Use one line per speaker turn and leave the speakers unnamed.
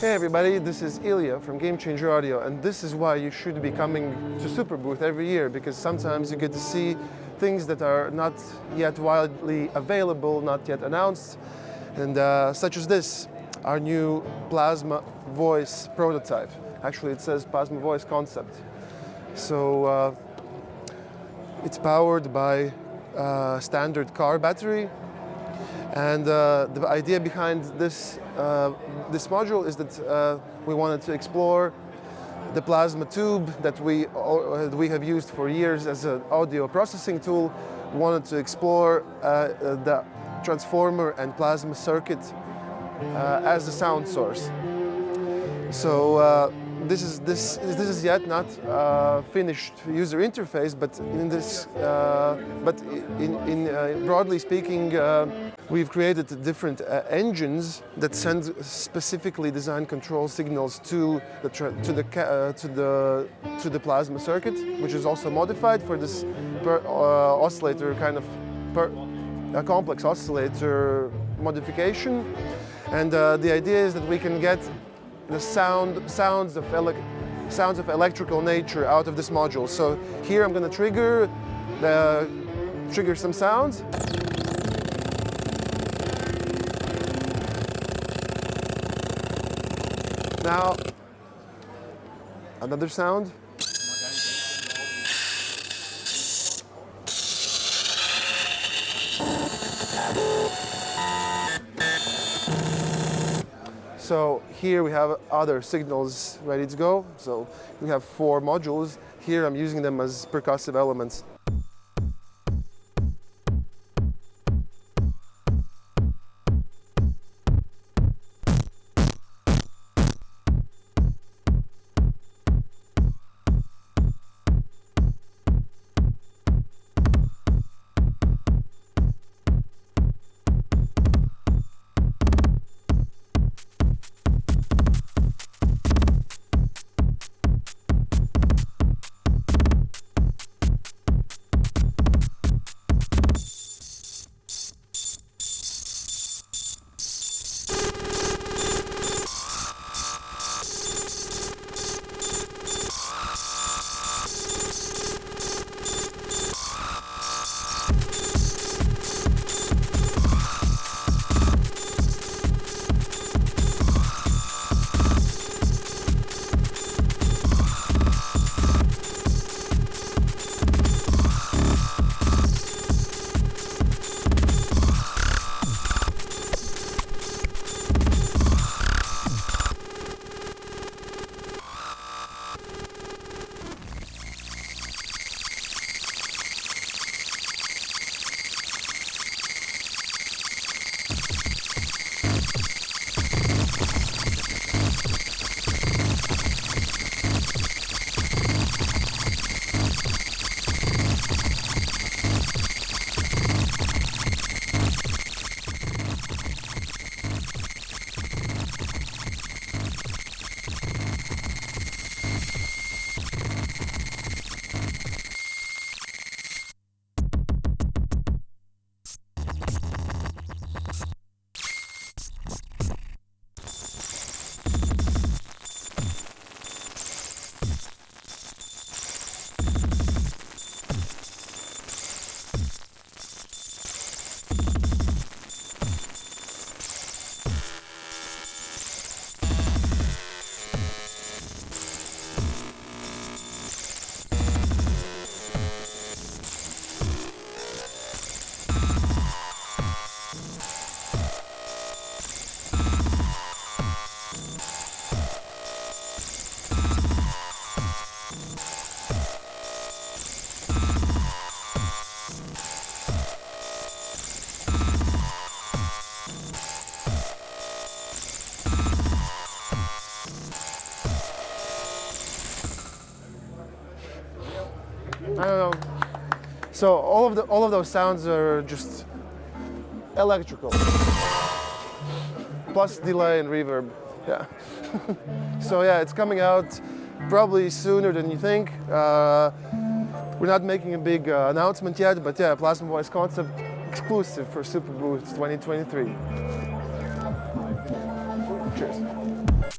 Hey everybody, this is Ilya from Gamechanger Audio, and this is why you should be coming to Superbooth every year, because sometimes you get to see things that are not yet widely available, not yet announced, and such as this, our new Plasma Voice prototype. Actually, it says Plasma Voice concept. So it's powered by a standard car battery. And the idea behind this module is that we wanted to explore the plasma tube that we have used for years as an audio processing tool. We wanted to explore the transformer and plasma circuit as a sound source. So this is yet not finished user interface, but broadly speaking, we've created different engines that send specifically designed control signals to the plasma circuit, which is also modified for this oscillator a complex oscillator modification. And the idea is that we can get the sounds of electrical nature out of this module. So here I'm going to trigger some sounds. Now, another sound. So here we have other signals ready to go. So we have 4 modules. Here I'm using them as percussive elements. I don't know. So all of those sounds are just electrical, plus delay and reverb. Yeah. So yeah, it's coming out probably sooner than you think. We're not making a big announcement yet, but yeah, Plasma Voice concept exclusive for Superbooth 2023. Cheers.